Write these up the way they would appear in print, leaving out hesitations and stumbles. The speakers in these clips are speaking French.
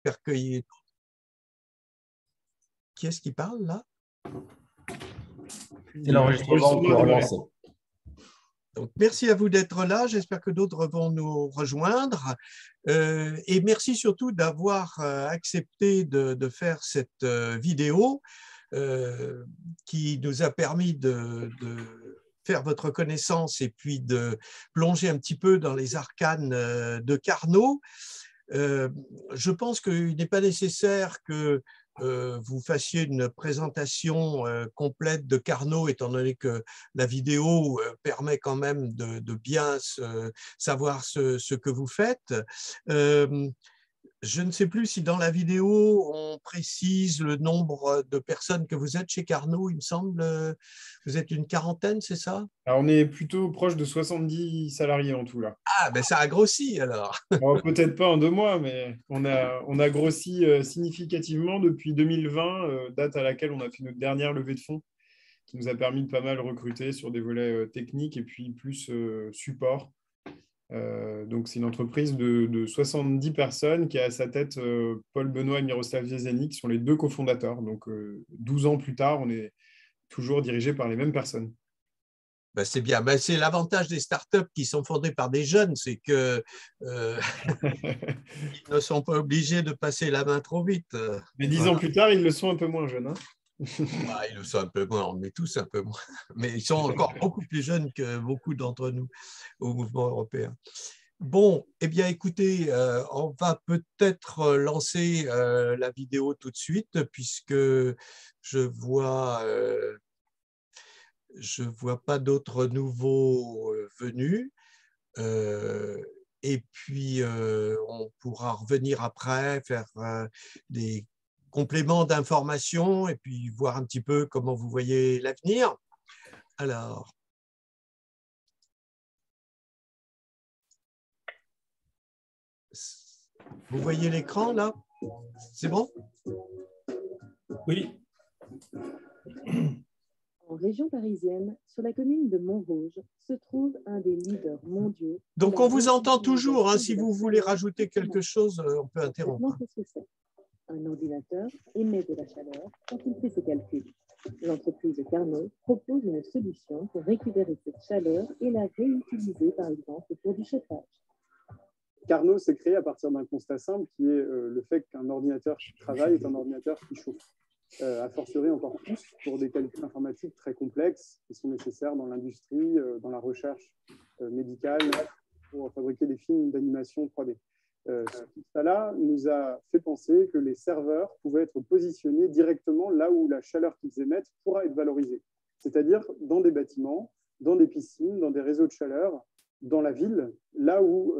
J'espère qu'il y ait... Qui est-ce qui parle là? C'est l'enregistrement qui est relancé. Donc, merci à vous d'être là. J'espère que d'autres vont nous rejoindre. Et merci surtout d'avoir accepté de faire cette vidéo qui nous a permis de faire votre connaissance et puis de plonger un petit peu dans les arcanes de Carnot. Je pense qu'il n'est pas nécessaire que vous fassiez une présentation complète de Carnot, étant donné que la vidéo permet quand même de bien savoir ce que vous faites. Je ne sais plus si dans la vidéo, on précise le nombre de personnes que vous êtes chez Carnot, il me semble. Vous êtes une quarantaine, c'est ça? Alors, on est plutôt proche de 70 salariés en tout, là. Ah, ben ça a grossi alors. Bon, peut-être pas en 2 mois, mais on a grossi significativement depuis 2020, date à laquelle on a fait notre dernière levée de fonds, qui nous a permis de pas mal recruter sur des volets techniques et puis plus support. Donc, c'est une entreprise de 70 personnes qui a à sa tête Paul Benoît et Miroslav Ziezeni, qui sont les 2 cofondateurs. Donc, 12 ans plus tard, on est toujours dirigé par les mêmes personnes. Ben, c'est bien. Ben, c'est l'avantage des startups qui sont fondées par des jeunes, c'est que ils ne sont pas obligés de passer la main trop vite. Mais 10 ans plus tard, ils le sont un peu moins jeunes. Hein. Ah, ils le sont un peu moins, on est tous un peu moins. Mais ils sont encore beaucoup plus jeunes que beaucoup d'entre nous au mouvement européen. Bon, eh bien, écoutez, on va peut-être lancer la vidéo tout de suite, puisque je vois pas d'autres nouveaux venus. Et puis, on pourra revenir après, faire des compléments d'informations et puis voir un petit peu comment vous voyez l'avenir. Alors, vous voyez l'écran là? C'est bon? Oui. En région parisienne, sur la commune de Montrouge, se trouve un des leaders mondiaux. Donc, on vous entend toujours. Hein, si vous voulez rajouter quelque chose, on peut interrompre. Un ordinateur émet de la chaleur quand il fait ses calculs. L'entreprise Carnot propose une solution pour récupérer cette chaleur et la réutiliser, par exemple, pour du chauffage. Carnot s'est créé à partir d'un constat simple qui est le fait qu'un ordinateur qui travaille est un ordinateur qui chauffe. A fortiori encore plus pour des calculs informatiques très complexes qui sont nécessaires dans l'industrie, dans la recherche médicale, pour fabriquer des films d'animation 3D. Ce constat-là nous a fait penser que les serveurs pouvaient être positionnés directement là où la chaleur qu'ils émettent pourra être valorisée, c'est-à-dire dans des bâtiments, dans des piscines, dans des réseaux de chaleur, dans la ville, là où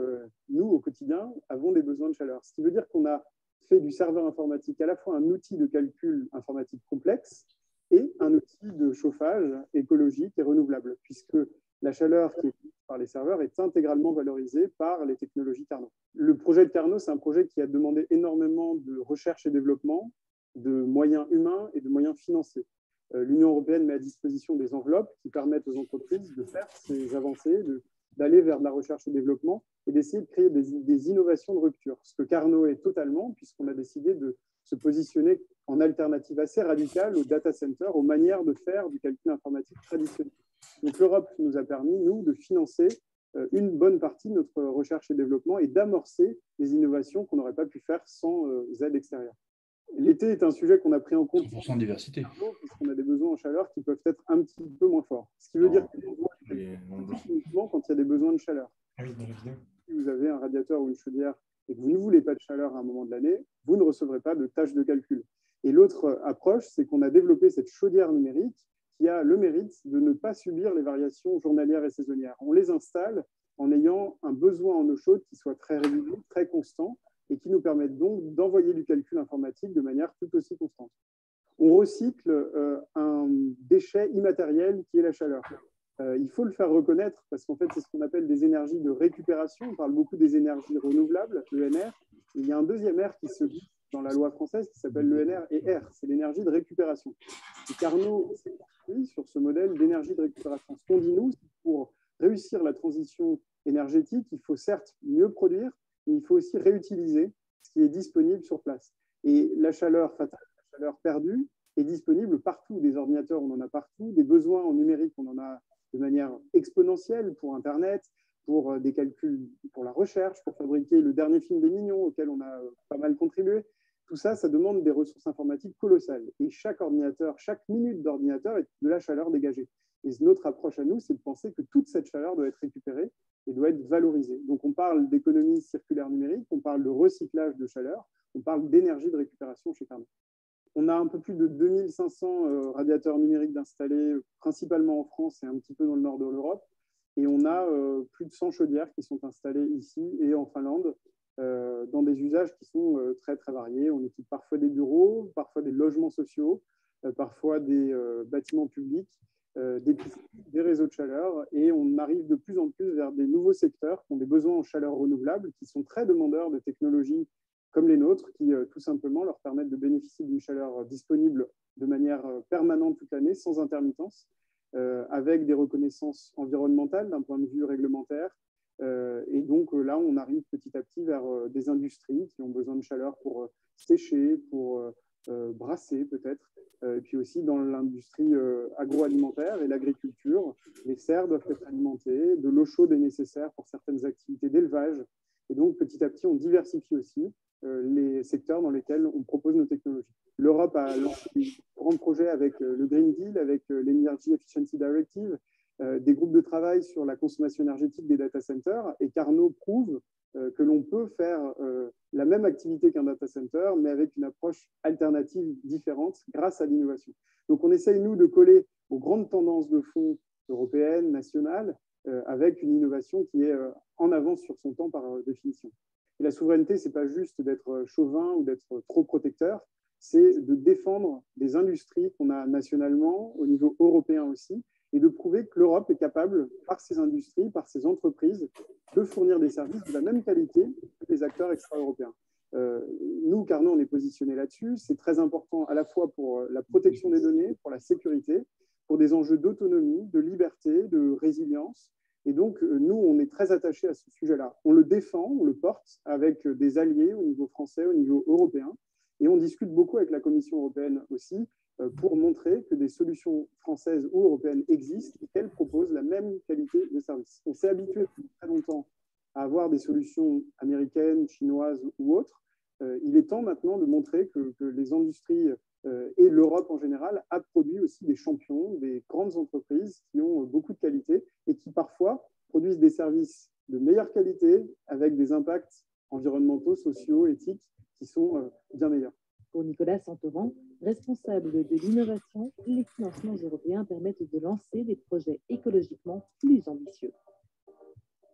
nous, au quotidien, avons des besoins de chaleur. Ce qui veut dire qu'on a fait du serveur informatique à la fois un outil de calcul informatique complexe et un outil de chauffage écologique et renouvelable, puisque la chaleur qui est émise par les serveurs est intégralement valorisée par les technologies Carnot. Le projet de Carnot, c'est un projet qui a demandé énormément de recherche et développement, de moyens humains et de moyens financiers. L'Union européenne met à disposition des enveloppes qui permettent aux entreprises de faire ces avancées, d'aller vers de la recherche et développement et d'essayer de créer des innovations de rupture. Ce que Carnot est totalement, puisqu'on a décidé de se positionner en alternative assez radicale aux data centers, aux manières de faire du calcul informatique traditionnel. Donc l'Europe nous a permis, nous, de financer une bonne partie de notre recherche et développement et d'amorcer des innovations qu'on n'aurait pas pu faire sans aide extérieure. L'été est un sujet qu'on a pris en compte 100% de diversité. Puisqu'on a des besoins en chaleur qui peuvent être un petit peu moins forts. Ce qui veut dire qu'on voit uniquement quand il y a des besoins de chaleur. Si vous avez un radiateur ou une chaudière et que vous ne voulez pas de chaleur à un moment de l'année, vous ne recevrez pas de tâches de calcul. Et l'autre approche, c'est qu'on a développé cette chaudière numérique qui a le mérite de ne pas subir les variations journalières et saisonnières. On les installe en ayant un besoin en eau chaude qui soit très régulier, très constant, et qui nous permettent donc d'envoyer du calcul informatique de manière tout aussi constante. On recycle un déchet immatériel qui est la chaleur. Il faut le faire reconnaître parce qu'en fait, c'est ce qu'on appelle des énergies de récupération. On parle beaucoup des énergies renouvelables, l'ENR. Il y a un deuxième R qui se glisse dans la loi française qui s'appelle l'ENR et R, c'est l'énergie de récupération. Et Carnot s'est construit sur ce modèle d'énergie de récupération. Ce qu'on dit, nous, c'est pour réussir la transition énergétique, il faut certes mieux produire, mais il faut aussi réutiliser, ce qui est disponible sur place. Et la chaleur fatale, la chaleur perdue, est disponible partout. Des ordinateurs, on en a partout. Des besoins en numérique, on en a de manière exponentielle pour Internet, pour des calculs, pour la recherche, pour fabriquer le dernier film des Mignons auquel on a pas mal contribué. Tout ça, ça demande des ressources informatiques colossales. Et chaque ordinateur, chaque minute d'ordinateur est de la chaleur dégagée. Et notre approche à nous, c'est de penser que toute cette chaleur doit être récupérée et doit être valorisée. Donc on parle d'économie circulaire numérique, on parle de recyclage de chaleur, on parle d'énergie de récupération chez Carnot. On a un peu plus de 2500 radiateurs numériques d'installés, principalement en France et un petit peu dans le nord de l'Europe. Et on a plus de 100 chaudières qui sont installées ici et en Finlande, dans des usages qui sont très, très variés. On équipe parfois des bureaux, parfois des logements sociaux, parfois des bâtiments publics, des réseaux de chaleur. Et on arrive de plus en plus vers des nouveaux secteurs qui ont des besoins en chaleur renouvelable, qui sont très demandeurs de technologies comme les nôtres, qui tout simplement leur permettent de bénéficier d'une chaleur disponible de manière permanente toute l'année, sans intermittence, avec des reconnaissances environnementales d'un point de vue réglementaire. Et donc là, on arrive petit à petit vers des industries qui ont besoin de chaleur pour sécher, pour brasser peut-être. Et puis aussi dans l'industrie agroalimentaire et l'agriculture, les serres doivent être alimentées, de l'eau chaude est nécessaire pour certaines activités d'élevage. Et donc petit à petit, on diversifie aussi les secteurs dans lesquels on propose nos technologies. L'Europe a lancé des grands projets avec le Green Deal, avec l'Energy Efficiency Directive, des groupes de travail sur la consommation énergétique des data centers. Et Carnot prouve que l'on peut faire la même activité qu'un data center, mais avec une approche alternative différente grâce à l'innovation. Donc on essaye, nous, de coller aux grandes tendances de fond européennes, nationales, avec une innovation qui est en avance sur son temps par définition. Et la souveraineté, ce n'est pas juste d'être chauvin ou d'être trop protecteur, c'est de défendre des industries qu'on a nationalement, au niveau européen aussi, et de prouver que l'Europe est capable, par ses industries, par ses entreprises, de fournir des services de la même qualité que les acteurs extra-européens. Nous, Carnot, on est positionné là-dessus. C'est très important à la fois pour la protection des données, pour la sécurité, pour des enjeux d'autonomie, de liberté, de résilience. Et donc, nous, on est très attachés à ce sujet-là. On le défend, on le porte avec des alliés au niveau français, au niveau européen. Et on discute beaucoup avec la Commission européenne aussi pour montrer que des solutions françaises ou européennes existent et qu'elles proposent la même qualité de service. On s'est habitué depuis très longtemps à avoir des solutions américaines, chinoises ou autres. Il est temps maintenant de montrer que les industries et l'Europe en général a produit aussi des champions, des grandes entreprises qui ont beaucoup de qualité et qui parfois produisent des services de meilleure qualité avec des impacts environnementaux, sociaux, éthiques qui sont bien meilleurs. Pour Nicolas Santoran, responsable de l'innovation, les financements européens permettent de lancer des projets écologiquement plus ambitieux.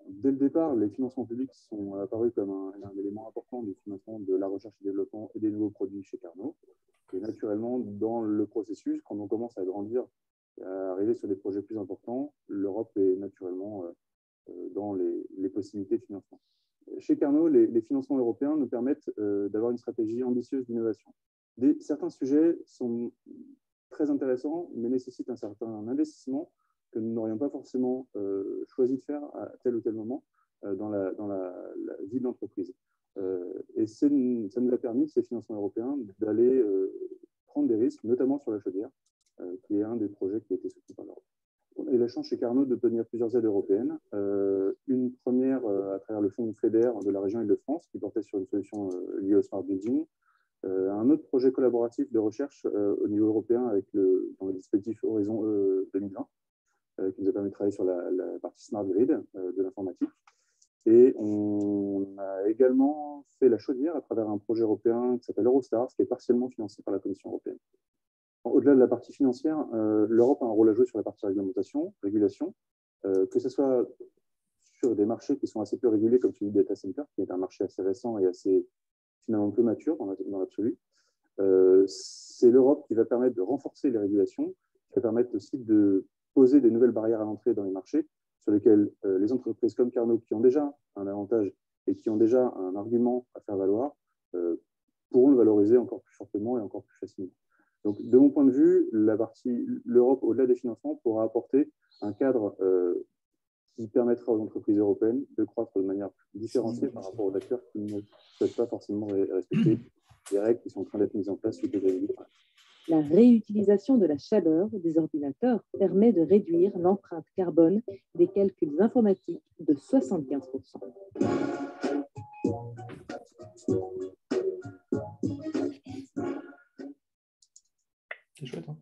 Dès le départ, les financements publics sont apparus comme un élément important du financement de la recherche et développement et des nouveaux produits chez Carnot. Et naturellement, dans le processus, quand on commence à grandir et à arriver sur des projets plus importants, l'Europe est naturellement dans les possibilités de financement. Chez Carnot, les financements européens nous permettent d'avoir une stratégie ambitieuse d'innovation. Certains sujets sont très intéressants, mais nécessitent un certain investissement que nous n'aurions pas forcément choisi de faire à tel ou tel moment dans la vie de l'entreprise. Et ça nous a permis, ces financements européens, d'aller prendre des risques, notamment sur la chaudière, qui est un des projets qui a été soutenu par l'Europe. On a eu la chance chez Carnot d'obtenir plusieurs aides européennes. Une première à travers le fonds FEDER de la région Île-de-France, qui portait sur une solution liée au smart building. Un autre projet collaboratif de recherche au niveau européen dans le dispositif Horizon 2020, qui nous a permis de travailler sur la partie smart grid de l'informatique. Et on a également fait la chaudière à travers un projet européen qui s'appelle Eurostars, qui est partiellement financé par la Commission européenne. Au-delà de la partie financière, l'Europe a un rôle à jouer sur la partie régulation, que ce soit sur des marchés qui sont assez peu régulés, comme celui du data center, qui est un marché assez récent et assez finalement peu mature dans l'absolu. C'est l'Europe qui va permettre de renforcer les régulations, qui va permettre aussi de poser des nouvelles barrières à l'entrée dans les marchés, sur lesquels les entreprises comme Carnot, qui ont déjà un avantage et qui ont déjà un argument à faire valoir, pourront le valoriser encore plus fortement et encore plus facilement. Donc, de mon point de vue, l'Europe, au-delà des financements, pourra apporter un cadre qui permettra aux entreprises européennes de croître de manière différenciée par rapport aux acteurs qui ne souhaitent pas forcément respecter les règles qui sont en train d'être mises en place suite aux événements. La réutilisation de la chaleur des ordinateurs permet de réduire l'empreinte carbone des calculs informatiques de 75%. C'est chouette, hein.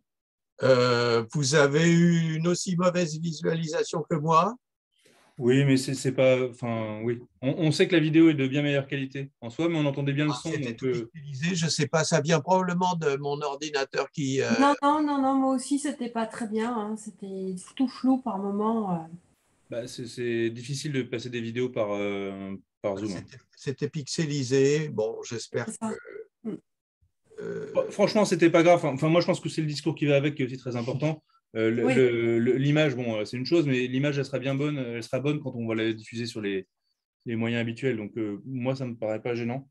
Vous avez eu une aussi mauvaise visualisation que moi? Oui, mais c'est pas. Enfin, oui. On sait que la vidéo est de bien meilleure qualité en soi, mais on entendait bien le son. C'était Donc, tout pixelisé, je ne sais pas, ça vient probablement de mon ordinateur qui… Non, moi aussi, c'était pas très bien, hein. C'était tout flou par moment. bah, c'est difficile de passer des vidéos par Zoom, hein. C'était pixelisé. Bon, j'espère C'est ça. que… Franchement, c'était pas grave. Enfin, moi, je pense que c'est le discours qui va avec qui est aussi très important. Oui. L'image, bon, c'est une chose, mais l'image, elle sera bien bonne. Elle sera bonne quand on va la diffuser sur les moyens habituels. Donc, moi, ça ne me paraît pas gênant.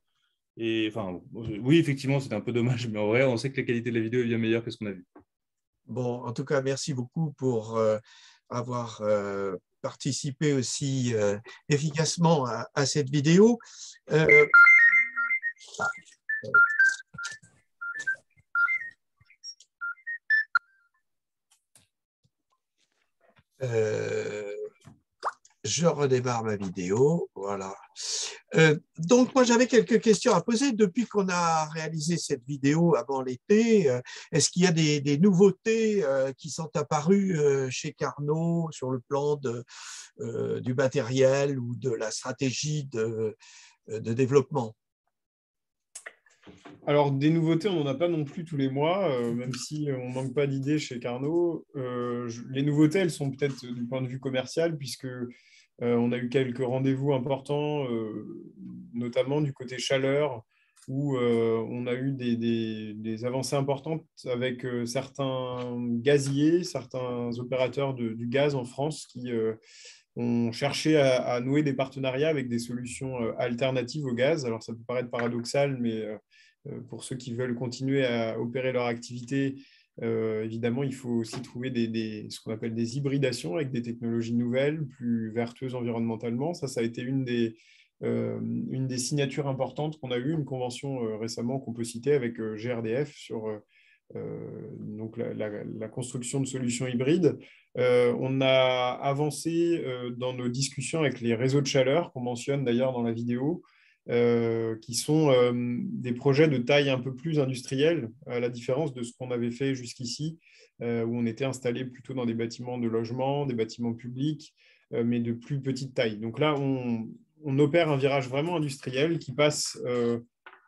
Et enfin, oui, effectivement, c'est un peu dommage, mais en vrai, on sait que la qualité de la vidéo est bien meilleure que ce qu'on a vu. Bon, en tout cas, merci beaucoup pour avoir participé aussi efficacement à cette vidéo. Je redémarre ma vidéo, voilà. Donc, moi, j'avais quelques questions à poser. Depuis qu'on a réalisé cette vidéo avant l'été, est-ce qu'il y a des nouveautés qui sont apparues chez Carnot sur le plan du matériel ou de la stratégie de développement? Alors, des nouveautés, on n'en a pas non plus tous les mois, même si on ne manque pas d'idées chez Carnot. Les nouveautés, elles sont peut-être du point de vue commercial, puisque on a eu quelques rendez-vous importants, notamment du côté chaleur, où on a eu des avancées importantes avec certains gaziers, certains opérateurs du gaz en France qui ont cherché à nouer des partenariats avec des solutions alternatives au gaz. Alors, ça peut paraître paradoxal, mais pour ceux qui veulent continuer à opérer leur activité, évidemment, il faut aussi trouver ce qu'on appelle des hybridations avec des technologies nouvelles, plus vertueuses environnementalement. Ça a été une des signatures importantes qu'on a eues, une convention récemment qu'on peut citer avec GRDF sur donc la construction de solutions hybrides. On a avancé dans nos discussions avec les réseaux de chaleur, qu'on mentionne d'ailleurs dans la vidéo, qui sont des projets de taille un peu plus industrielle, à la différence de ce qu'on avait fait jusqu'ici, où on était installé plutôt dans des bâtiments de logement, des bâtiments publics, mais de plus petite taille. Donc là, on opère un virage vraiment industriel qui passe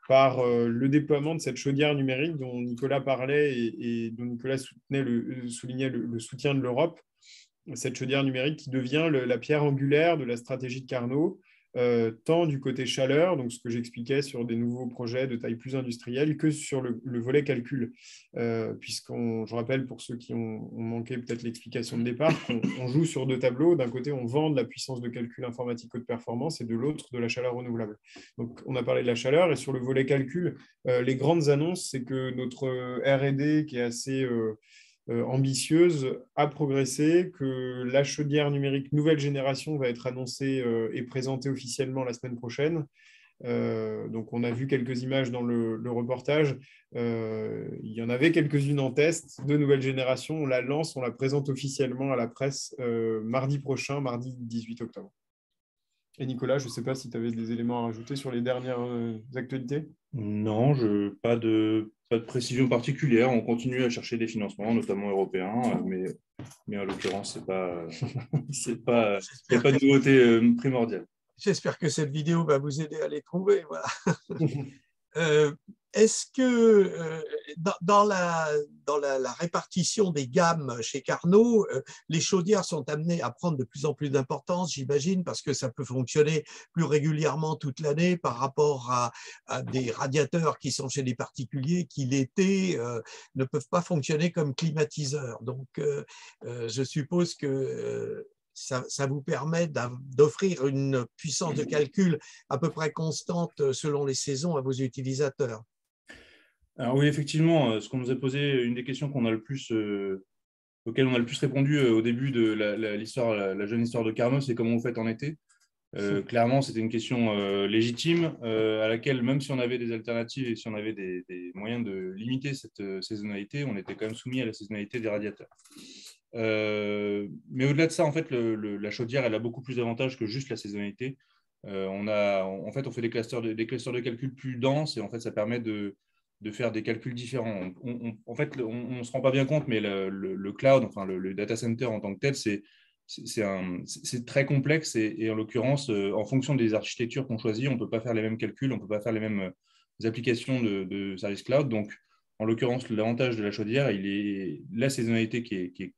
par le déploiement de cette chaudière numérique dont Nicolas parlait et dont Nicolas soulignait le soutien de l'Europe, cette chaudière numérique qui devient la pierre angulaire de la stratégie de Carnot, tant du côté chaleur, donc ce que j'expliquais sur des nouveaux projets de taille plus industrielle, que sur le volet calcul. Je rappelle pour ceux qui ont manqué peut-être l'explication de départ, qu'on joue sur deux tableaux. D'un côté, on vend de la puissance de calcul informatique haute performance et de l'autre, de la chaleur renouvelable. Donc, on a parlé de la chaleur et sur le volet calcul, les grandes annonces, c'est que notre R&D qui est assez ambitieuse a progressé, que la chaudière numérique nouvelle génération va être annoncée et présentée officiellement la semaine prochaine. Donc, on a vu quelques images dans le reportage. Il y en avait quelques-unes en test de nouvelle génération. On la lance, on la présente officiellement à la presse mardi prochain, mardi 18 octobre. Et Nicolas, je ne sais pas si tu avais des éléments à rajouter sur les dernières actualités. Non, pas de précision particulière. On continue à chercher des financements, notamment européens, mais en l'occurrence, il n'y a pas de nouveauté primordiale. J'espère que cette vidéo va vous aider à les trouver. Voilà. Est-ce que dans la répartition des gammes chez Carnot, les chaudières sont amenées à prendre de plus en plus d'importance, j'imagine, parce que ça peut fonctionner plus régulièrement toute l'année par rapport à des radiateurs qui sont chez des particuliers qui, l'été, ne peuvent pas fonctionner comme climatiseurs. Donc, je suppose que ça vous permet d'offrir une puissance de calcul à peu près constante selon les saisons à vos utilisateurs. Alors oui, effectivement, ce qu'on nous a posé, une des questions qu'on a le plus auxquelles on a le plus répondu au début de la jeune histoire de Carnot, c'est comment vous faites en été. Clairement, c'était une question légitime à laquelle, même si on avait des alternatives et si on avait des moyens de limiter cette saisonnalité, on était quand même soumis à la saisonnalité des radiateurs. Mais au-delà de ça, en fait, la chaudière, elle a beaucoup plus d'avantages que juste la saisonnalité. En fait, on fait des clusters de calcul plus denses et en fait, ça permet de faire des calculs différents. En fait, on ne se rend pas bien compte, mais le cloud, enfin le data center en tant que tel, c'est très complexe et en l'occurrence, en fonction des architectures qu'on choisit, on ne peut pas faire les mêmes calculs, on ne peut pas faire les mêmes applications de services cloud. Donc, en l'occurrence, l'avantage de la chaudière, il est la saisonnalité qui est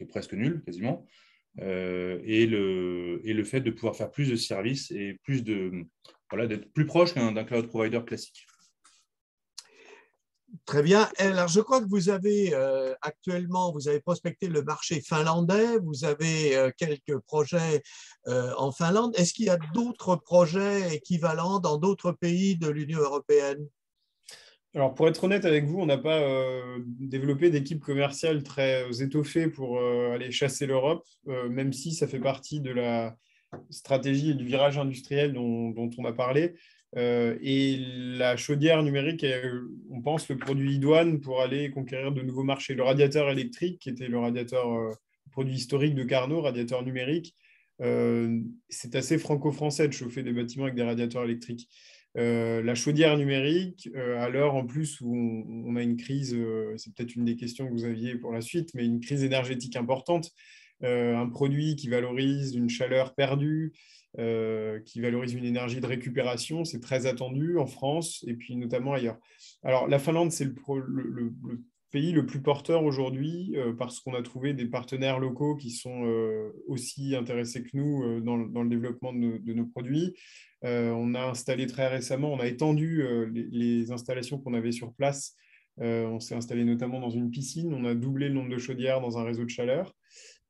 presque nulle, quasiment, et le fait de pouvoir faire plus de services et d'être plus proche d'un cloud provider classique. Très bien. Alors, je crois que vous avez actuellement, vous avez prospecté le marché finlandais, vous avez quelques projets en Finlande. Est-ce qu'il y a d'autres projets équivalents dans d'autres pays de l'Union européenne? Alors, pour être honnête avec vous, on n'a pas développé d'équipe commerciale très étoffée pour aller chasser l'Europe, même si ça fait partie de la stratégie et du virage industriel dont on a parlé. Et la chaudière numérique est, on pense, le produit idoine pour aller conquérir de nouveaux marchés. Le radiateur électrique, qui était le produit historique de Carnot, radiateur numérique, c'est assez franco-français de chauffer des bâtiments avec des radiateurs électriques. La chaudière numérique, à l'heure en plus où on a une crise, c'est peut-être une des questions que vous aviez pour la suite, mais une crise énergétique importante, un produit qui valorise une chaleur perdue, qui valorise une énergie de récupération, c'est très attendu en France et puis notamment ailleurs. Alors la Finlande, c'est le pays le plus porteur aujourd'hui parce qu'on a trouvé des partenaires locaux qui sont aussi intéressés que nous dans le développement de nos produits. On a installé très récemment, on a étendu les installations qu'on avait sur place. On s'est installé notamment dans une piscine, on a doublé le nombre de chaudières dans un réseau de chaleur.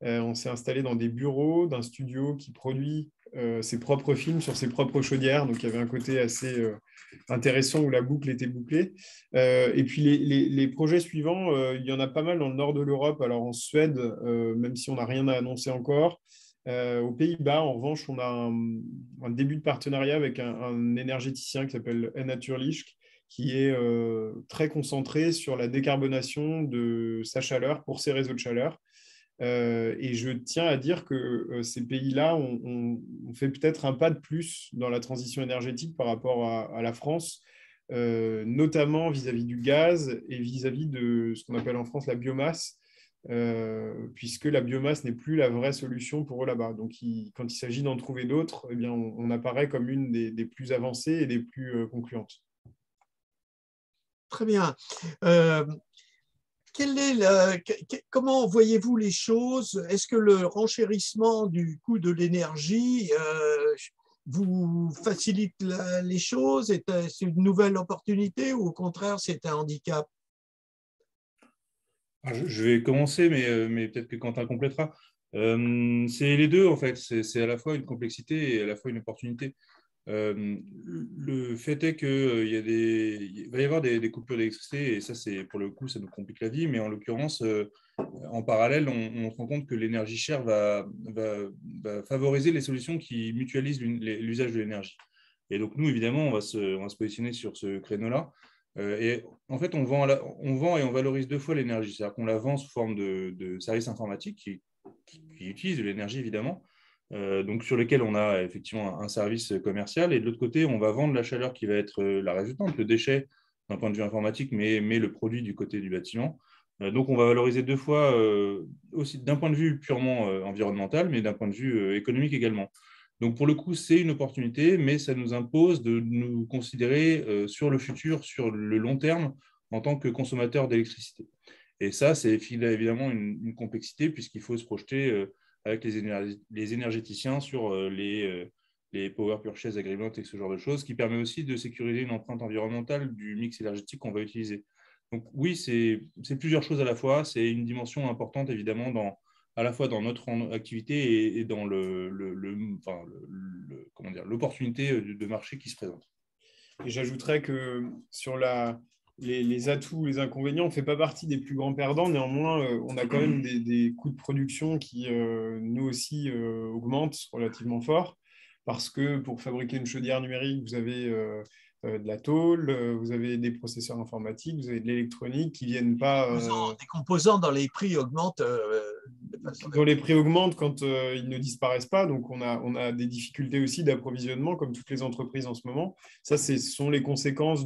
On s'est installé dans des bureaux d'un studio qui produit ses propres films sur ses propres chaudières. Donc, il y avait un côté assez intéressant où la boucle était bouclée. Et puis, les projets suivants, il y en a pas mal dans le nord de l'Europe. Alors, en Suède, même si on n'a rien à annoncer encore. Aux Pays-Bas, en revanche, on a un début de partenariat avec un énergéticien qui s'appelle Naturlicht, qui est très concentré sur la décarbonation de sa chaleur pour ses réseaux de chaleur. Et je tiens à dire que ces pays-là ont fait peut-être un pas de plus dans la transition énergétique par rapport à la France, notamment vis-à-vis du gaz et vis-à-vis de ce qu'on appelle en France la biomasse, puisque la biomasse n'est plus la vraie solution pour eux là-bas. Donc, quand il s'agit d'en trouver d'autres, eh bien, on apparaît comme une des plus avancées et des plus concluantes. Très bien. Comment voyez-vous les choses? Est-ce que le renchérissement du coût de l'énergie vous facilite les choses? C'est une nouvelle opportunité ou au contraire c'est un handicap? Je vais commencer, mais peut-être que Quentin complétera. C'est les deux en fait. C'est à la fois une complexité et à la fois une opportunité. Le fait est qu'il va y avoir des coupures d'électricité et ça, pour le coup, ça nous complique la vie. Mais en l'occurrence, en parallèle, on se rend compte que l'énergie chère va favoriser les solutions qui mutualisent l'usage de l'énergie. Et donc, nous, évidemment, on va se positionner sur ce créneau-là. Et en fait, on vend et on valorise deux fois l'énergie. C'est-à-dire qu'on la vend sous forme de services informatiques qui utilisent de l'énergie, évidemment. Donc sur lesquels on a effectivement un service commercial, et de l'autre côté, on va vendre la chaleur qui va être la résultante, le déchet d'un point de vue informatique, mais le produit du côté du bâtiment. Donc on va valoriser deux fois, aussi d'un point de vue purement environnemental, mais d'un point de vue économique également. Donc pour le coup, c'est une opportunité, mais ça nous impose de nous considérer sur le futur, sur le long terme, en tant que consommateur d'électricité. Et ça, c'est évidemment une complexité, puisqu'il faut se projeter avec les énergéticiens sur les power purchase agreements et ce genre de choses, qui permet aussi de sécuriser une empreinte environnementale du mix énergétique qu'on va utiliser. Donc oui, c'est plusieurs choses à la fois. C'est une dimension importante, évidemment, à la fois dans notre activité et dans l'opportunité de marché qui se présente. Et j'ajouterais que sur la les atouts, les inconvénients, on ne fait pas partie des plus grands perdants. Néanmoins, on a quand même des coûts de production qui, nous aussi, augmentent relativement fort. Parce que pour fabriquer une chaudière numérique, vous avez de la tôle, vous avez des processeurs informatiques, vous avez de l'électronique qui ne viennent pas… Des composants dans les prix augmentent. Dont les prix augmentent quand ils ne disparaissent pas. Donc, on a des difficultés aussi d'approvisionnement, comme toutes les entreprises en ce moment. Ça, ce sont les conséquences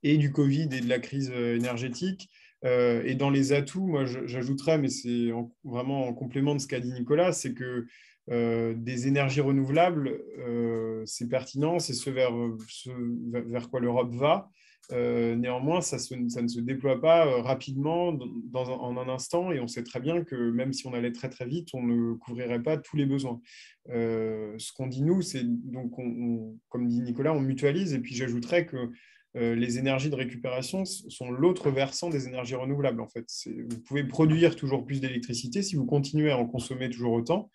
et du Covid et de la crise énergétique. Et dans les atouts, moi, j'ajouterais, mais c'est vraiment en complément de ce qu'a dit Nicolas, c'est que des énergies renouvelables, c'est pertinent, c'est ce vers quoi l'Europe va. Néanmoins, ça ne se déploie pas rapidement en un instant, et on sait très bien que même si on allait très très vite, on ne couvrirait pas tous les besoins. Ce qu'on dit nous, c'est donc, comme dit Nicolas, on mutualise, et puis j'ajouterais que les énergies de récupération sont l'autre versant des énergies renouvelables. En fait, vous pouvez produire toujours plus d'électricité si vous continuez à en consommer toujours autant.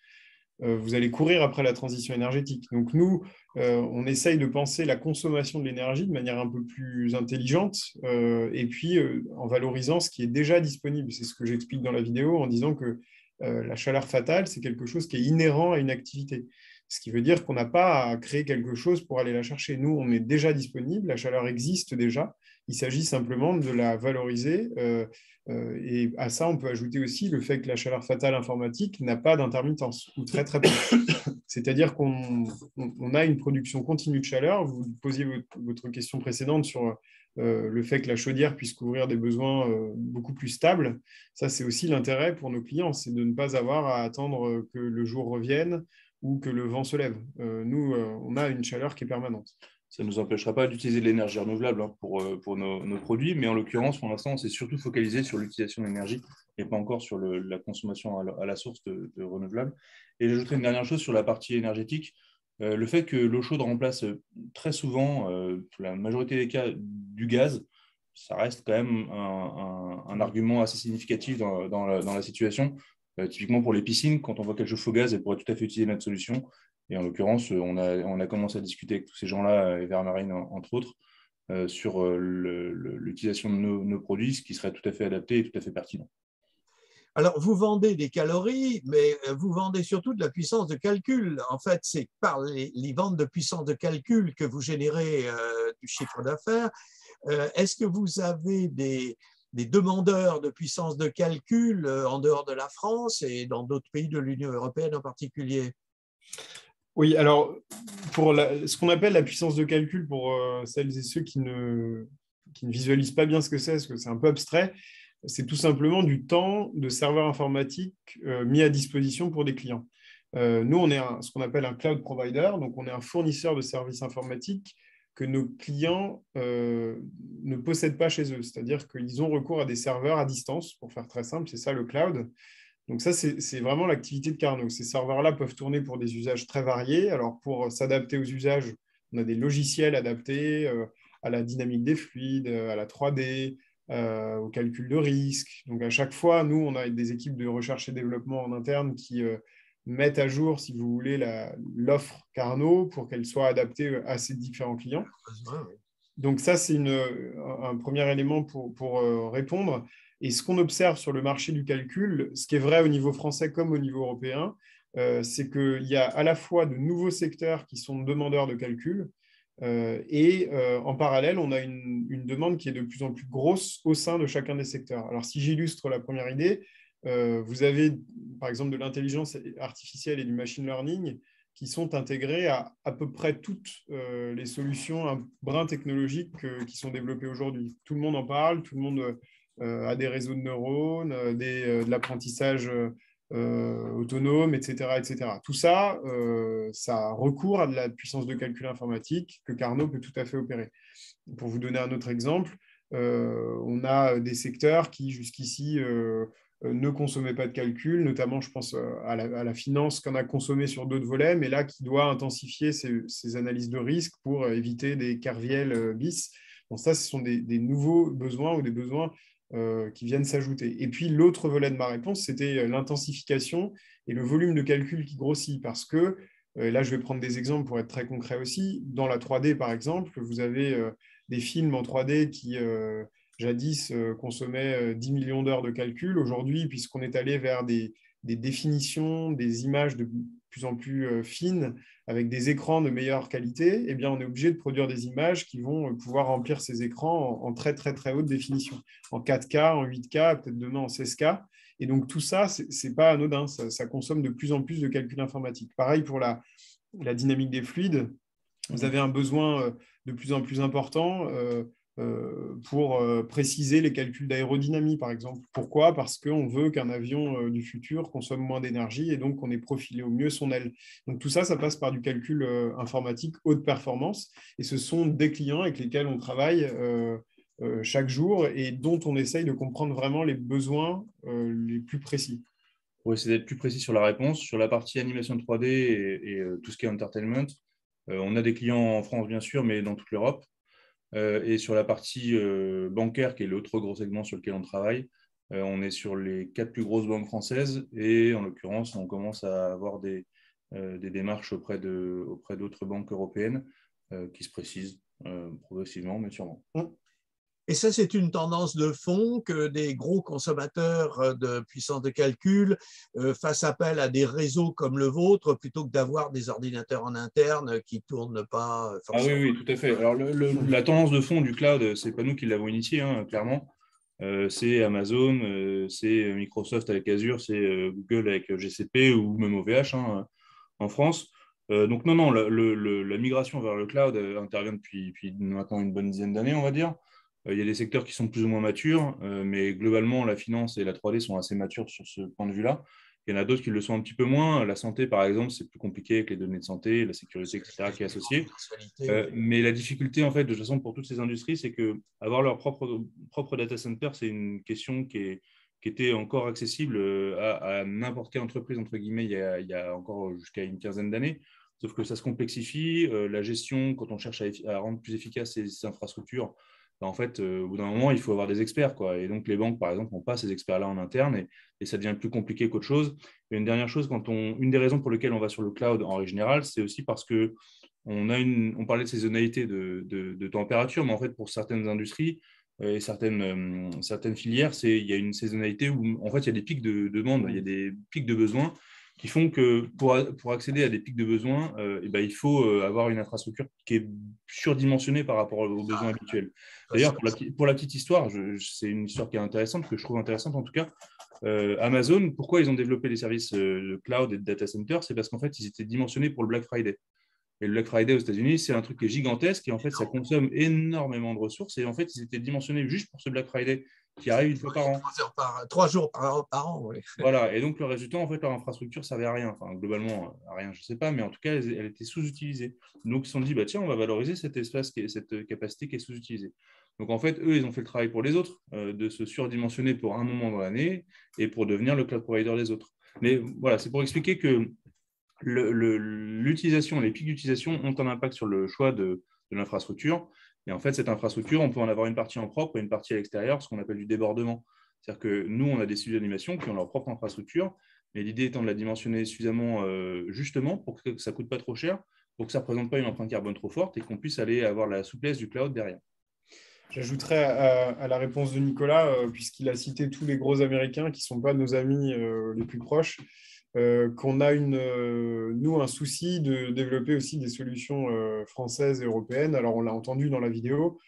Vous allez courir après la transition énergétique. Donc nous, on essaye de penser la consommation de l'énergie de manière un peu plus intelligente et puis en valorisant ce qui est déjà disponible. C'est ce que j'explique dans la vidéo en disant que la chaleur fatale, c'est quelque chose qui est inhérent à une activité. Ce qui veut dire qu'on n'a pas à créer quelque chose pour aller la chercher. Nous, on est déjà disponible, la chaleur existe déjà. Il s'agit simplement de la valoriser. Et à ça, on peut ajouter aussi le fait que la chaleur fatale informatique n'a pas d'intermittence, ou très très peu. C'est-à-dire qu'on a une production continue de chaleur. Vous posiez votre question précédente sur le fait que la chaudière puisse couvrir des besoins beaucoup plus stables. Ça, c'est aussi l'intérêt pour nos clients, c'est de ne pas avoir à attendre que le jour revienne ou que le vent se lève. Nous, on a une chaleur qui est permanente. Ça ne nous empêchera pas d'utiliser de l'énergie renouvelable pour nos produits, mais en l'occurrence, pour l'instant, on s'est surtout focalisé sur l'utilisation de l'énergie et pas encore sur la consommation à la source de renouvelables. Et j'ajouterai une dernière chose sur la partie énergétique. Le fait que l'eau chaude remplace très souvent, pour la majorité des cas, du gaz, ça reste quand même un argument assez significatif dans la situation. Typiquement pour les piscines, quand on voit qu'elles chauffent au gaz, elles pourraient tout à fait utiliser notre solution. Et en l'occurrence, on a commencé à discuter avec tous ces gens-là, Evermarine entre autres, sur l'utilisation de nos produits, ce qui serait tout à fait adapté et tout à fait pertinent. Alors, vous vendez des calories, mais vous vendez surtout de la puissance de calcul. En fait, c'est par les ventes de puissance de calcul que vous générez du chiffre d'affaires. Est-ce que vous avez des demandeurs de puissance de calcul en dehors de la France et dans d'autres pays de l'Union européenne en particulier? Oui, alors, pour ce qu'on appelle la puissance de calcul, pour celles et ceux qui ne visualisent pas bien ce que c'est, parce que c'est un peu abstrait, c'est tout simplement du temps de serveur informatique mis à disposition pour des clients. Nous, on est ce qu'on appelle un cloud provider, donc on est un fournisseur de services informatiques que nos clients ne possèdent pas chez eux. C'est-à-dire qu'ils ont recours à des serveurs à distance, pour faire très simple, c'est ça le cloud. Donc ça, c'est vraiment l'activité de Carnot. Ces serveurs-là peuvent tourner pour des usages très variés. Alors, pour s'adapter aux usages, on a des logiciels adaptés à la dynamique des fluides, à la 3D, au calcul de risque. Donc, à chaque fois, nous, on a des équipes de recherche et développement en interne qui mettent à jour, si vous voulez, l'offre Carnot pour qu'elle soit adaptée à ces différents clients. Donc ça, c'est un premier élément pour répondre. Et ce qu'on observe sur le marché du calcul, ce qui est vrai au niveau français comme au niveau européen, c'est qu'il y a à la fois de nouveaux secteurs qui sont demandeurs de calcul et en parallèle, on a une demande qui est de plus en plus grosse au sein de chacun des secteurs. Alors, si j'illustre la première idée, vous avez par exemple de l'intelligence artificielle et du machine learning qui sont intégrés à peu près toutes les solutions un brin technologiques qui sont développées aujourd'hui. Tout le monde en parle, tout le monde a des réseaux de neurones, de l'apprentissage autonome, etc., etc. Tout ça, ça recourt à de la puissance de calcul informatique que Carnot peut tout à fait opérer. Pour vous donner un autre exemple, on a des secteurs qui jusqu'ici ne consommaient pas de calcul, notamment je pense à la finance qu'on a consommé sur d'autres volets, mais là qui doit intensifier ses analyses de risque pour éviter des kerviels bis. Donc ça, ce sont des nouveaux besoins ou des besoins qui viennent s'ajouter. Et puis l'autre volet de ma réponse, c'était l'intensification et le volume de calcul qui grossit, parce que là, je vais prendre des exemples pour être très concret aussi. Dans la 3D, par exemple, vous avez des films en 3D qui, jadis, consommaient 10 millions d'heures de calcul. Aujourd'hui, puisqu'on est allé vers des définitions, des images de plus en plus fines, avec des écrans de meilleure qualité, eh bien, on est obligé de produire des images qui vont pouvoir remplir ces écrans en très, très, très haute définition, en 4K, en 8K, peut-être demain en 16K. Et donc, tout ça, ce n'est pas anodin. Ça consomme de plus en plus de calcul informatique. Pareil pour la dynamique des fluides. Vous avez un besoin de plus en plus important pour préciser les calculs d'aérodynamie, par exemple. Pourquoi? Parce qu'on veut qu'un avion du futur consomme moins d'énergie et donc on ait profilé au mieux son aile. Donc tout ça, ça passe par du calcul informatique haute performance. Et ce sont des clients avec lesquels on travaille chaque jour et dont on essaye de comprendre vraiment les besoins les plus précis. Pour essayer d'être plus précis sur la réponse, sur la partie animation 3D et tout ce qui est entertainment, on a des clients en France, bien sûr, mais dans toute l'Europe. Et sur la partie bancaire, qui est l'autre gros segment sur lequel on travaille, on est sur les 4 plus grosses banques françaises et en l'occurrence, on commence à avoir des démarches auprès d'autres banques européennes qui se précisent progressivement, mais sûrement. Et ça, c'est une tendance de fond que des gros consommateurs de puissance de calcul fassent appel à des réseaux comme le vôtre plutôt que d'avoir des ordinateurs en interne qui ne tournent pas forcément. Ah oui, tout à fait. Alors, la tendance de fond du cloud, ce n'est pas nous qui l'avons initié, hein, clairement. C'est Amazon, c'est Microsoft avec Azure, c'est Google avec GCP ou même OVH en France. Donc non, la migration vers le cloud intervient depuis maintenant une bonne dizaine d'années, on va dire. Il y a des secteurs qui sont plus ou moins matures, mais globalement, la finance et la 3D sont assez matures sur ce point de vue-là. Il y en a d'autres qui le sont un petit peu moins. La santé, par exemple, c'est plus compliqué avec les données de santé, la sécurité, etc., qui est associée. Mais la difficulté, en fait, de toute façon, pour toutes ces industries, c'est qu'avoir leur propre data center, c'est une question qui était encore accessible à n'importe quelle entreprise, entre guillemets, il y a encore jusqu'à une quinzaine d'années. Sauf que ça se complexifie. La gestion, quand on cherche à rendre plus efficaces ces infrastructures, en fait, au bout d'un moment, il faut avoir des experts, quoi. Et donc, les banques, par exemple, n'ont pas ces experts-là en interne et ça devient plus compliqué qu'autre chose. Et une dernière chose, une des raisons pour lesquelles on va sur le cloud en règle générale, c'est aussi parce que on parlait de saisonnalité de température, mais en fait, pour certaines industries et certaines filières, il y a une saisonnalité où, en fait, il y a des pics de demande, il y a des pics de besoins qui font que pour accéder à des pics de besoins, il faut avoir une infrastructure qui est surdimensionnée par rapport aux besoins habituels. D'ailleurs, pour la petite histoire, c'est une histoire qui est intéressante, que je trouve intéressante en tout cas. Amazon, pourquoi ils ont développé des services de cloud et de data center? C'est parce qu'en fait, ils étaient dimensionnés pour le Black Friday. Et le Black Friday aux États-Unis, c'est un truc qui est gigantesque et en fait, ça consomme énormément de ressources. Et en fait, ils étaient dimensionnés juste pour ce Black Friday qui arrive une fois par an. 3 jours par an, oui. Voilà, et donc le résultat, en fait, leur infrastructure ne servait à rien. Enfin, globalement, à rien, je ne sais pas, mais en tout cas, elle était sous-utilisée. Donc, ils se sont dit, bah, tiens, on va valoriser cet espace, cette capacité qui est sous-utilisée. Donc, en fait, eux, ils ont fait le travail pour les autres, de se surdimensionner pour un moment dans l'année et pour devenir le cloud provider des autres. Mais voilà, c'est pour expliquer que l'utilisation, les pics d'utilisation ont un impact sur le choix de l'infrastructure. Et en fait, cette infrastructure, on peut en avoir une partie en propre et une partie à l'extérieur, ce qu'on appelle du débordement. C'est-à-dire que nous, on a des studios d'animation qui ont leur propre infrastructure, mais l'idée étant de la dimensionner suffisamment justement pour que ça ne coûte pas trop cher, pour que ça ne représente pas une empreinte carbone trop forte et qu'on puisse aller avoir la souplesse du cloud derrière. J'ajouterais à la réponse de Nicolas, puisqu'il a cité tous les gros Américains qui ne sont pas nos amis les plus proches, qu'on a nous un souci de développer aussi des solutions françaises et européennes. Alors, on l'a entendu dans la vidéo,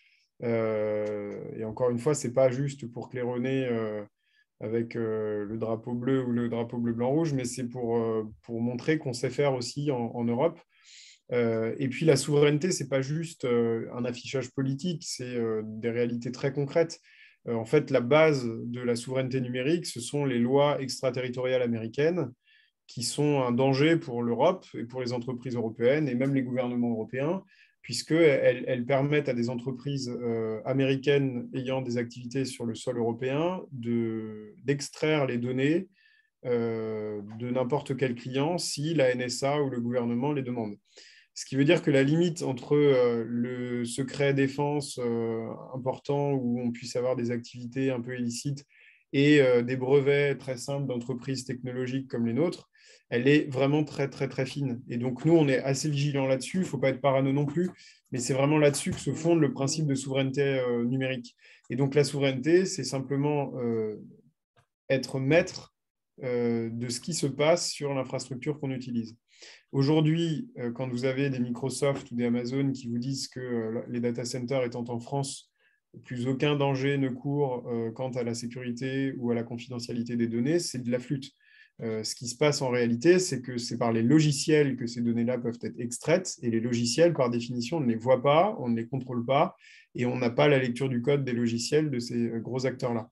et encore une fois, ce n'est pas juste pour claironner avec le drapeau bleu ou le drapeau bleu-blanc-rouge, mais c'est pour montrer qu'on sait faire aussi en Europe. Et puis la souveraineté, ce n'est pas juste un affichage politique, c'est des réalités très concrètes. En fait, la base de la souveraineté numérique, ce sont les lois extraterritoriales américaines qui sont un danger pour l'Europe et pour les entreprises européennes et même les gouvernements européens, puisqu'elles permettent à des entreprises américaines ayant des activités sur le sol européen d'extraire les données de n'importe quel client si la NSA ou le gouvernement les demande. Ce qui veut dire que la limite entre le secret défense important où on puisse avoir des activités un peu illicites et des brevets très simples d'entreprises technologiques comme les nôtres, elle est vraiment très, très, très fine. Et donc, nous, on est assez vigilants là-dessus. Il ne faut pas être parano non plus, mais c'est vraiment là-dessus que se fonde le principe de souveraineté numérique. Et donc, la souveraineté, c'est simplement être maître de ce qui se passe sur l'infrastructure qu'on utilise. Aujourd'hui, quand vous avez des Microsoft ou des Amazon qui vous disent que les data centers étant en France, plus aucun danger ne court quant à la sécurité ou à la confidentialité des données, c'est de la flûte. Ce qui se passe en réalité, c'est que c'est par les logiciels que ces données-là peuvent être extraites, et les logiciels, par définition, on ne les voit pas, on ne les contrôle pas, et on n'a pas la lecture du code des logiciels de ces gros acteurs-là.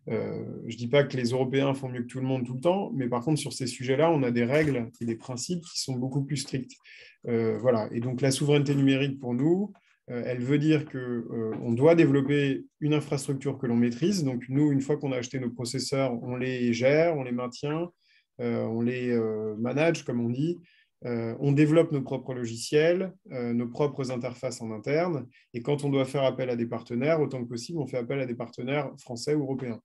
Je ne dis pas que les Européens font mieux que tout le monde tout le temps, mais par contre, sur ces sujets-là, on a des règles et des principes qui sont beaucoup plus stricts. Voilà. Et donc, la souveraineté numérique, pour nous, elle veut dire qu'on doit développer une infrastructure que l'on maîtrise. Donc, nous, une fois qu'on a acheté nos processeurs, on les gère, on les maintient, on les manage, comme on dit. On développe nos propres logiciels, nos propres interfaces en interne. Et quand on doit faire appel à des partenaires, autant que possible, on fait appel à des partenaires français ou européens.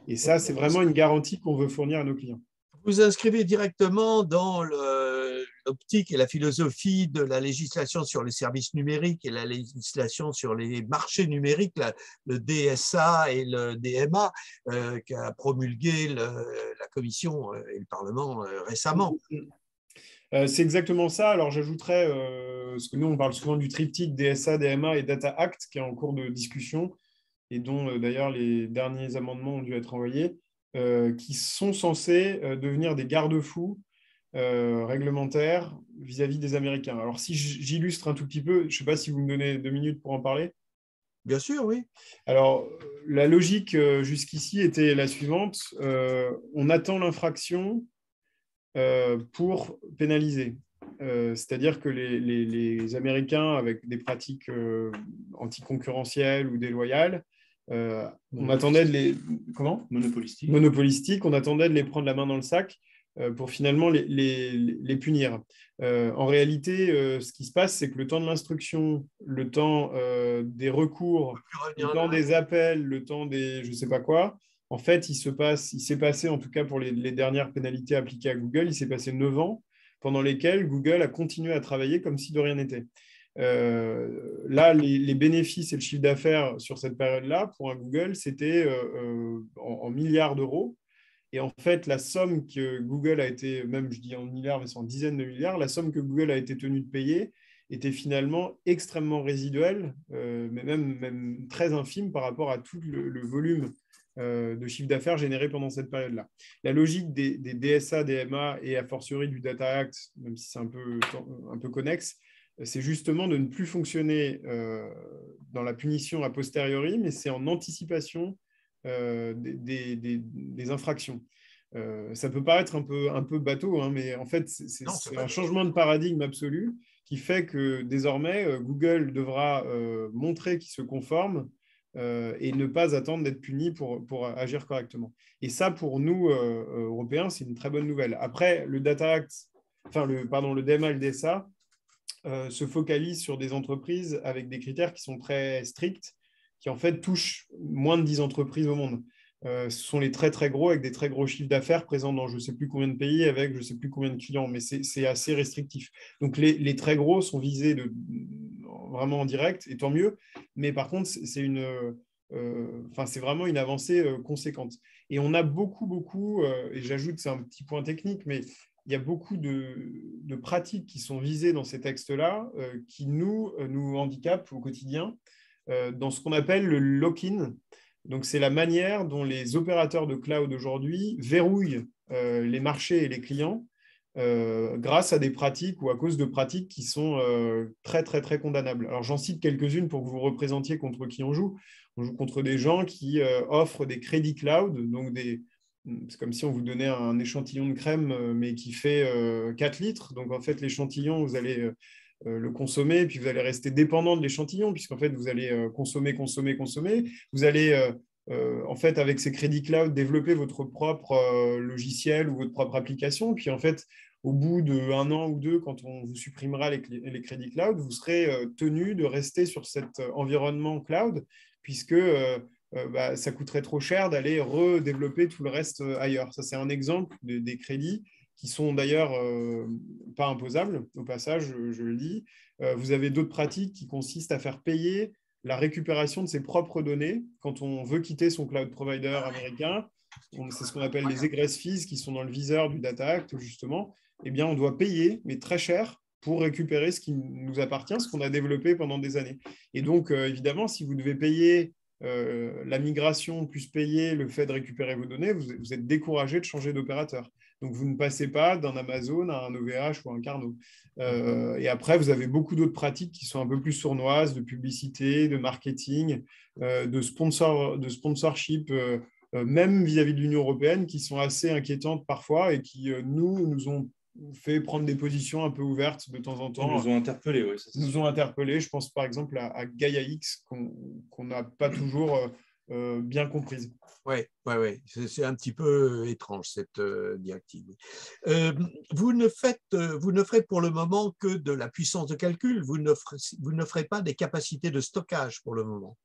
Et ça, c'est vraiment une garantie qu'on veut fournir à nos clients. Vous inscrivez directement dans l'optique et la philosophie de la législation sur les services numériques et la législation sur les marchés numériques, le DSA et le DMA, qu'a promulgué la Commission et le Parlement récemment. C'est exactement ça. Alors, j'ajouterais, parce que nous, on parle souvent du triptyque DSA, DMA et Data Act, qui est en cours de discussion, et dont d'ailleurs les derniers amendements ont dû être envoyés, qui sont censés devenir des garde-fous réglementaires vis-à-vis des Américains. Alors, si j'illustre un tout petit peu, je ne sais pas si vous me donnez 2 minutes pour en parler. Bien sûr, oui. Alors, la logique jusqu'ici était la suivante. On attend l'infraction pour pénaliser. C'est-à-dire que les Américains, avec des pratiques anticoncurrentielles ou déloyales, on attendait de les... Comment ? Monopolistiques. On attendait de les prendre la main dans le sac pour finalement les punir. En réalité, ce qui se passe, c'est que le temps de l'instruction, le temps des recours, le temps des appels, le temps des je ne sais pas quoi, en fait, il s'est passé, en tout cas pour les dernières pénalités appliquées à Google, il s'est passé 9 ans pendant lesquels Google a continué à travailler comme si de rien n'était. Là, les bénéfices et le chiffre d'affaires sur cette période-là, pour un Google, c'était en milliards d'euros. Et en fait, la somme que Google a été, même je dis en milliards, mais c'est en dizaines de milliards, la somme que Google a été tenu de payer était finalement extrêmement résiduelle, mais même très infime par rapport à tout le volume de chiffre d'affaires généré pendant cette période-là. La logique des DSA, DMA et a fortiori du Data Act, même si c'est un peu connexe, c'est justement de ne plus fonctionner dans la punition a posteriori, mais c'est en anticipation des infractions. Ça peut paraître un peu bateau, hein, mais en fait, c'est un changement de paradigme absolu qui fait que désormais, Google devra montrer qu'il se conforme et ne pas attendre d'être puni pour agir correctement. Et ça, pour nous, Européens, c'est une très bonne nouvelle. Après, le Data Act, le DMA et le DSA se focalisent sur des entreprises avec des critères qui sont très stricts, qui en fait touchent moins de 10 entreprises au monde. Ce sont les très très gros avec des très gros chiffres d'affaires présents dans je ne sais plus combien de pays avec je ne sais plus combien de clients, mais c'est assez restrictif. Donc les très gros sont visés vraiment en direct, et tant mieux, mais par contre c'est vraiment une avancée conséquente. Et on a beaucoup, et j'ajoute c'est un petit point technique, mais il y a beaucoup de pratiques qui sont visées dans ces textes-là qui nous handicapent au quotidien dans ce qu'on appelle le lock-in. Donc, c'est la manière dont les opérateurs de cloud aujourd'hui verrouillent les marchés et les clients grâce à des pratiques ou à cause de pratiques qui sont très, très, très condamnables. Alors, j'en cite quelques-unes pour que vous représentiez contre qui on joue. On joue contre des gens qui offrent des crédits cloud, donc c'est comme si on vous donnait un échantillon de crème, mais qui fait 4 litres. Donc, en fait, l'échantillon, vous allez le consommer, puis vous allez rester dépendant de l'échantillon, puisqu'en fait, vous allez consommer. Vous allez, en fait, avec ces crédits cloud, développer votre propre logiciel ou votre propre application. Puis, en fait, au bout d'1 an ou 2, quand on vous supprimera les crédits cloud, vous serez tenu de rester sur cet environnement cloud, puisque ça coûterait trop cher d'aller redévelopper tout le reste ailleurs. Ça, c'est un exemple des crédits qui sont d'ailleurs pas imposables, au passage, je le dis. Vous avez d'autres pratiques qui consistent à faire payer la récupération de ses propres données quand on veut quitter son cloud provider américain. C'est ce qu'on appelle les egress fees qui sont dans le viseur du Data Act, justement. Eh bien, on doit payer, mais très cher, pour récupérer ce qui nous appartient, ce qu'on a développé pendant des années. Et donc, évidemment, si vous devez payer la migration plus payer le fait de récupérer vos données, vous êtes découragé de changer d'opérateur. Donc, vous ne passez pas d'un Amazon à un OVH ou un Carnot. Et après, vous avez beaucoup d'autres pratiques qui sont un peu plus sournoises, de publicité, de marketing, de sponsorship, même vis-à-vis de l'Union européenne, qui sont assez inquiétantes parfois et qui, nous ont fait prendre des positions un peu ouvertes de temps en temps. Ils nous ont interpellés, oui. Nous ont interpellés. Je pense par exemple à Gaia X, qu'on n'a pas toujours bien comprise. Oui, c'est un petit peu étrange cette directive. Vous ne ferez pour le moment que de la puissance de calcul, vous ne ferez pas des capacités de stockage pour le moment.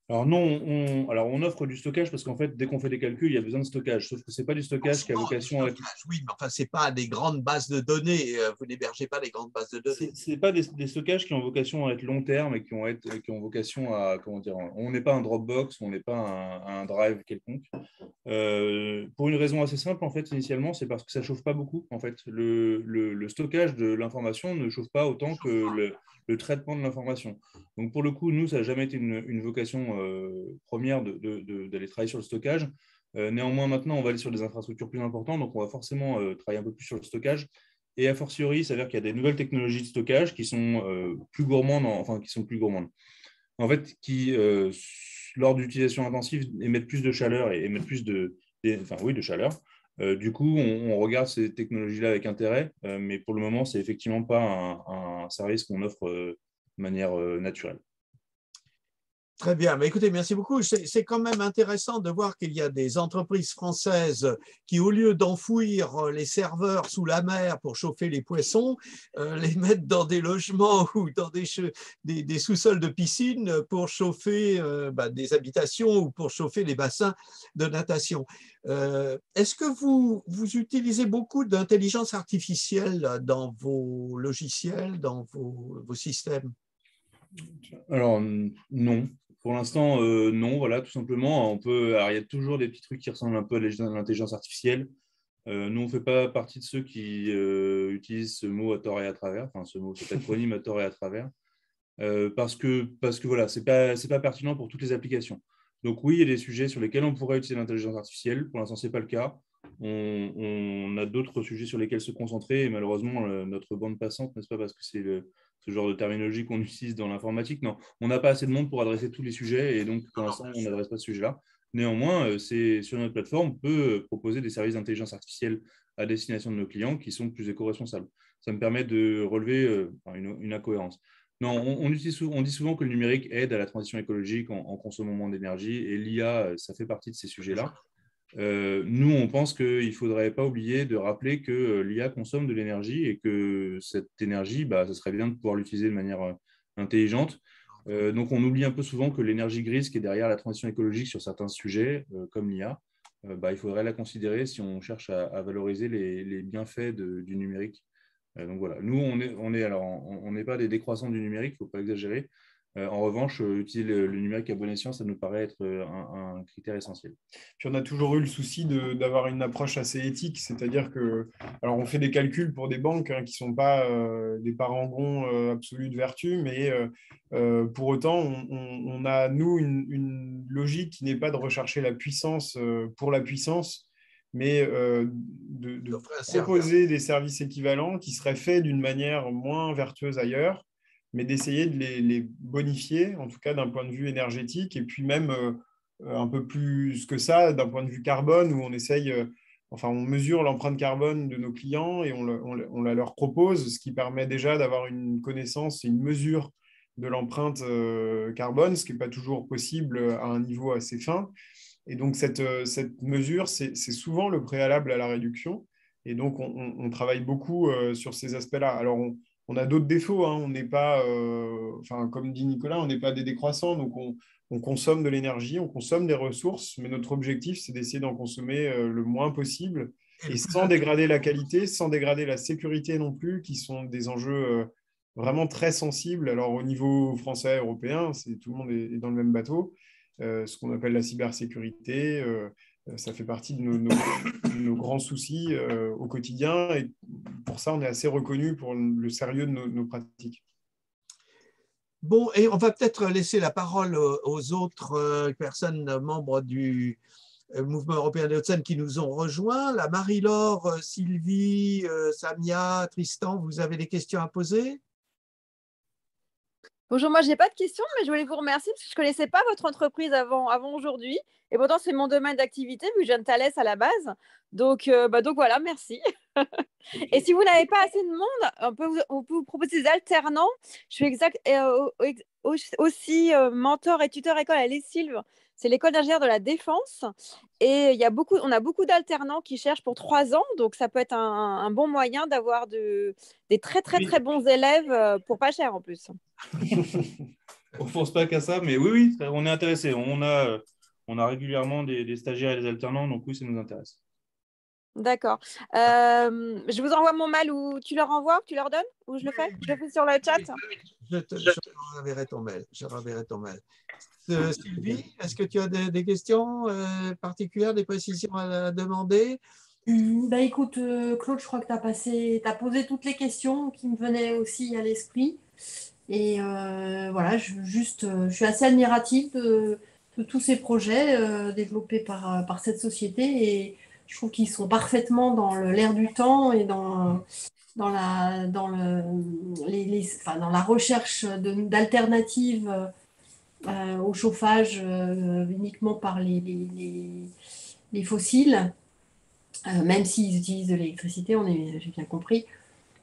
Alors non, on offre du stockage parce qu'en fait, dès qu'on fait des calculs, il y a besoin de stockage. Sauf que ce n'est pas du stockage qui a vocation à être… Oui, mais enfin, ce n'est pas des grandes bases de données. Vous n'hébergez pas des grandes bases de données. Ce n'est pas des stockages qui ont vocation à être long terme et qui ont vocation à… Comment dire, on n'est pas un Dropbox, on n'est pas un Drive quelconque. Pour une raison assez simple, en fait, initialement, c'est parce que ça ne chauffe pas beaucoup. En fait, le stockage de l'information ne chauffe pas autant que le traitement de l'information. Donc, pour le coup, nous, ça n'a jamais été une vocation première d'aller travailler sur le stockage. Néanmoins, maintenant, on va aller sur des infrastructures plus importantes, donc on va forcément travailler un peu plus sur le stockage. Et a fortiori, il s'avère qu'il y a des nouvelles technologies de stockage qui sont plus gourmandes, En fait, qui, lors d'utilisation intensive, émettent plus de chaleur et émettent plus de chaleur. Du coup, on regarde ces technologies-là avec intérêt, mais pour le moment, ce n'est effectivement pas un service qu'on offre de manière naturelle. Très bien. Mais écoutez, merci beaucoup. C'est quand même intéressant de voir qu'il y a des entreprises françaises qui, au lieu d'enfouir les serveurs sous la mer pour chauffer les poissons, les mettent dans des logements ou dans des sous-sols de piscine pour chauffer des habitations ou pour chauffer les bassins de natation. Est-ce que vous utilisez beaucoup d'intelligence artificielle dans vos logiciels, dans vos systèmes? Alors, non. Pour l'instant, non, voilà, tout simplement. Alors, il y a toujours des petits trucs qui ressemblent un peu à l'intelligence artificielle. Nous, on ne fait pas partie de ceux qui utilisent ce mot à tort et à travers, enfin, cet acronyme à tort et à travers, parce que voilà, c'est pas pertinent pour toutes les applications. Donc oui, il y a des sujets sur lesquels on pourrait utiliser l'intelligence artificielle. Pour l'instant, ce n'est pas le cas. On a d'autres sujets sur lesquels se concentrer et malheureusement, notre bande passante, n'est-ce pas, parce que c'est ce genre de terminologie qu'on utilise dans l'informatique. Non, on n'a pas assez de monde pour adresser tous les sujets et donc pour l'instant, on n'adresse pas ce sujet-là. Néanmoins, sur notre plateforme, on peut proposer des services d'intelligence artificielle à destination de nos clients qui sont plus éco-responsables. Ça me permet de relever une incohérence. Non, on dit souvent que le numérique aide à la transition écologique en consommant moins d'énergie et l'IA, ça fait partie de ces sujets-là. Nous, on pense qu'il ne faudrait pas oublier de rappeler que l'IA consomme de l'énergie et que cette énergie, ce serait bien de pouvoir l'utiliser de manière intelligente. Donc, on oublie un peu souvent que l'énergie grise qui est derrière la transition écologique sur certains sujets, comme l'IA, il faudrait la considérer si on cherche à valoriser les bienfaits du numérique. Donc voilà, nous, on n'est pas des décroissants du numérique, il ne faut pas exagérer. En revanche, utiliser le numérique à bon escient, ça nous paraît être un critère essentiel. Puis on a toujours eu le souci d'avoir une approche assez éthique, c'est-à-dire que, alors on fait des calculs pour des banques qui ne sont pas des parangons absolus de vertu, mais pour autant, on a, nous, une logique qui n'est pas de rechercher la puissance pour la puissance, mais de proposer des services équivalents qui seraient faits d'une manière moins vertueuse ailleurs, mais d'essayer de les bonifier, en tout cas d'un point de vue énergétique, et puis même un peu plus que ça, d'un point de vue carbone, où on essaye, on mesure l'empreinte carbone de nos clients et on la leur propose, ce qui permet déjà d'avoir une connaissance et une mesure de l'empreinte carbone, ce qui n'est pas toujours possible à un niveau assez fin. Et donc, cette mesure, c'est souvent le préalable à la réduction. Et donc, on travaille beaucoup sur ces aspects-là. Alors, on a d'autres défauts. On n'est pas, comme dit Nicolas, on n'est pas des décroissants. Donc, on consomme de l'énergie, on consomme des ressources, mais notre objectif, c'est d'essayer d'en consommer le moins possible et sans dégrader la qualité, sans dégrader la sécurité non plus, qui sont des enjeux vraiment très sensibles. Alors, au niveau français, européen, tout le monde est dans le même bateau. Ce qu'on appelle la cybersécurité, ça fait partie de nos grands soucis au quotidien. Et pour ça, on est assez reconnu pour le sérieux de nos pratiques. Bon, et on va peut-être laisser la parole aux autres personnes membres du Mouvement européen des Hauts-de-Seine qui nous ont rejoints. La Marie-Laure, Sylvie, Samia, Tristan, vous avez des questions à poser? Bonjour, moi je n'ai pas de questions, mais je voulais vous remercier parce que je ne connaissais pas votre entreprise avant aujourd'hui. Et pourtant, c'est mon domaine d'activité, vu que je viens de Thalès à la base. Donc voilà, merci. Et si vous n'avez pas assez de monde, on peut vous proposer des alternants. Je suis aussi mentor et tuteur école à l'ESSILV. C'est l'école d'ingénieurs de la défense. Et on a beaucoup d'alternants qui cherchent pour 3 ans. Donc, ça peut être un bon moyen d'avoir des très, très, très bons élèves pour pas cher en plus. On ne pense pas qu'à ça, mais oui, on est intéressé. On a régulièrement des stagiaires et des alternants, donc oui, ça nous intéresse. D'accord. Je vous envoie mon mail ou tu leur envoies, tu leur donnes ou je le fais? Je le fais sur le chat. Je renverrai ton mail. Sylvie, est-ce que tu as des questions particulières, des précisions à demander? Écoute, Claude, je crois que tu as posé toutes les questions qui me venaient aussi à l'esprit. Et voilà, je suis assez admirative de tous ces projets développés par cette société. Et je trouve qu'ils sont parfaitement dans l'air du temps et dans la recherche d'alternatives au chauffage uniquement par les fossiles, même s'ils utilisent de l'électricité, j'ai bien compris.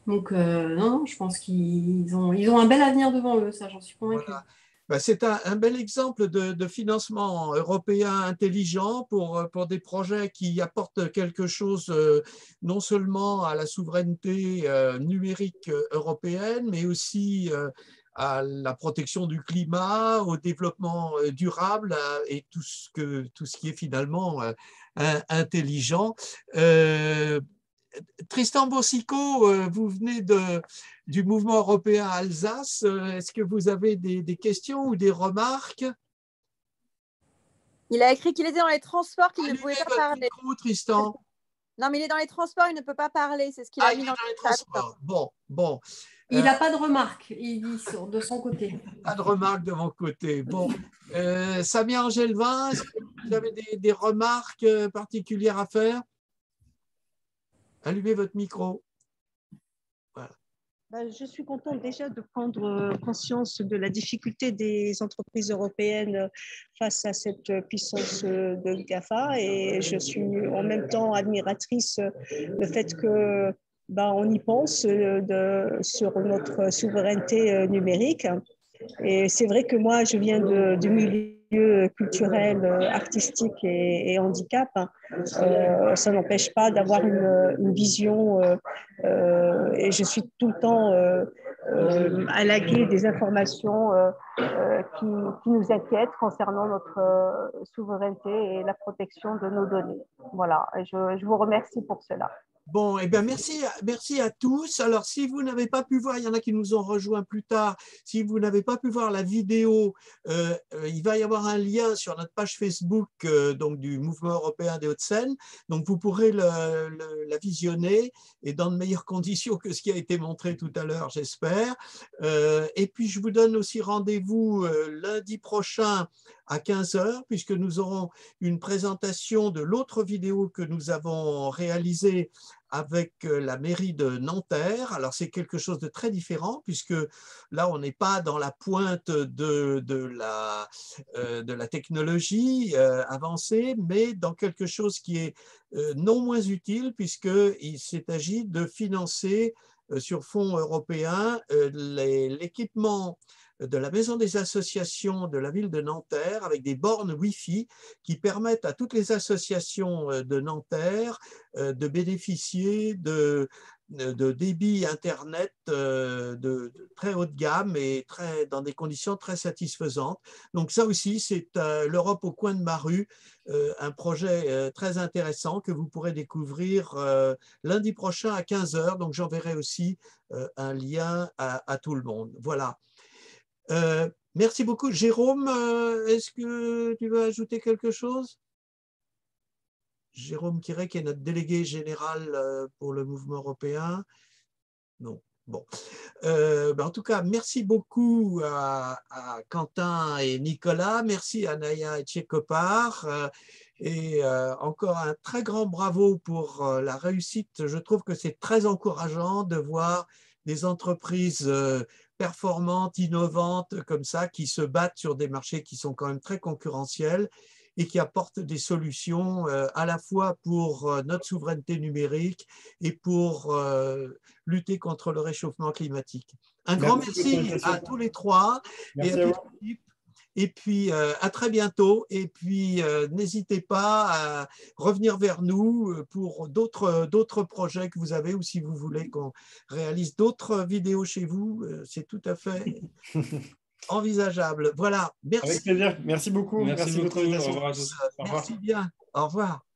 Donc, non, je pense qu'ils ont un bel avenir devant eux, ça, j'en suis convaincue. Voilà. C'est un bel exemple de financement européen intelligent pour des projets qui apportent quelque chose non seulement à la souveraineté numérique européenne, mais aussi à la protection du climat, au développement durable et tout ce qui est finalement intelligent. Tristan Boursicot, vous venez du mouvement européen Alsace. Est-ce que vous avez des questions ou des remarques? Il a écrit qu'il était dans les transports, qu'il ne pouvait pas parler. Micro, Tristan. Non, mais il est dans les transports, il ne peut pas parler. C'est ce qu'il a mis dans les transports. Bon. Il n'a pas de remarques, il dit de son côté. Pas de remarques de mon côté. Bon. Samia Angelvin, est-ce que vous avez des remarques particulières à faire? Allumez votre micro. Voilà. Je suis contente déjà de prendre conscience de la difficulté des entreprises européennes face à cette puissance de GAFA et je suis en même temps admiratrice du fait que on y pense sur notre souveraineté numérique. Et c'est vrai que moi, je viens du milieu culturel, artistique et handicap. Ça n'empêche pas d'avoir une vision et je suis tout le temps à l'aguet des informations qui nous inquiètent concernant notre souveraineté et la protection de nos données. Voilà, et je vous remercie pour cela. Bon, eh bien, merci à tous. Alors, si vous n'avez pas pu voir, il y en a qui nous ont rejoints plus tard, si vous n'avez pas pu voir la vidéo, il va y avoir un lien sur notre page Facebook donc du Mouvement européen des Hauts-de-Seine. Donc, vous pourrez la visionner et dans de meilleures conditions que ce qui a été montré tout à l'heure, j'espère. Et puis, je vous donne aussi rendez-vous lundi prochain à 15h, puisque nous aurons une présentation de l'autre vidéo que nous avons réalisée avec la mairie de Nanterre. Alors, c'est quelque chose de très différent, puisque là, on n'est pas dans la pointe de la technologie avancée, mais dans quelque chose qui est non moins utile, puisqu'il s'agit de financer sur fonds européens l'équipement de la Maison des associations de la ville de Nanterre avec des bornes Wi-Fi qui permettent à toutes les associations de Nanterre de bénéficier de débit Internet de très haut de gamme et dans des conditions très satisfaisantes. Donc ça aussi, c'est l'Europe au coin de ma rue, un projet très intéressant que vous pourrez découvrir lundi prochain à 15 h. Donc j'enverrai aussi un lien à tout le monde. Voilà. Merci beaucoup. Jérôme, est-ce que tu veux ajouter quelque chose? Jérôme Quiré, qui est notre délégué général pour le mouvement européen. Non. Bon. En tout cas, merci beaucoup à Quentin et Nicolas. Merci à Naya Etchekopar. Et encore un très grand bravo pour la réussite. Je trouve que c'est très encourageant de voir des entreprises performantes, innovantes comme ça, qui se battent sur des marchés qui sont quand même très concurrentiels et qui apportent des solutions à la fois pour notre souveraineté numérique et pour lutter contre le réchauffement climatique. Un grand merci à tous les trois et à toute l'équipe. Et puis, à très bientôt. Et puis, n'hésitez pas à revenir vers nous pour d'autres projets que vous avez ou si vous voulez qu'on réalise d'autres vidéos chez vous, c'est tout à fait envisageable. Voilà, merci. Avec plaisir. Merci beaucoup. Merci de votre beaucoup. invitation. Au revoir à tous. Merci bien. Au revoir.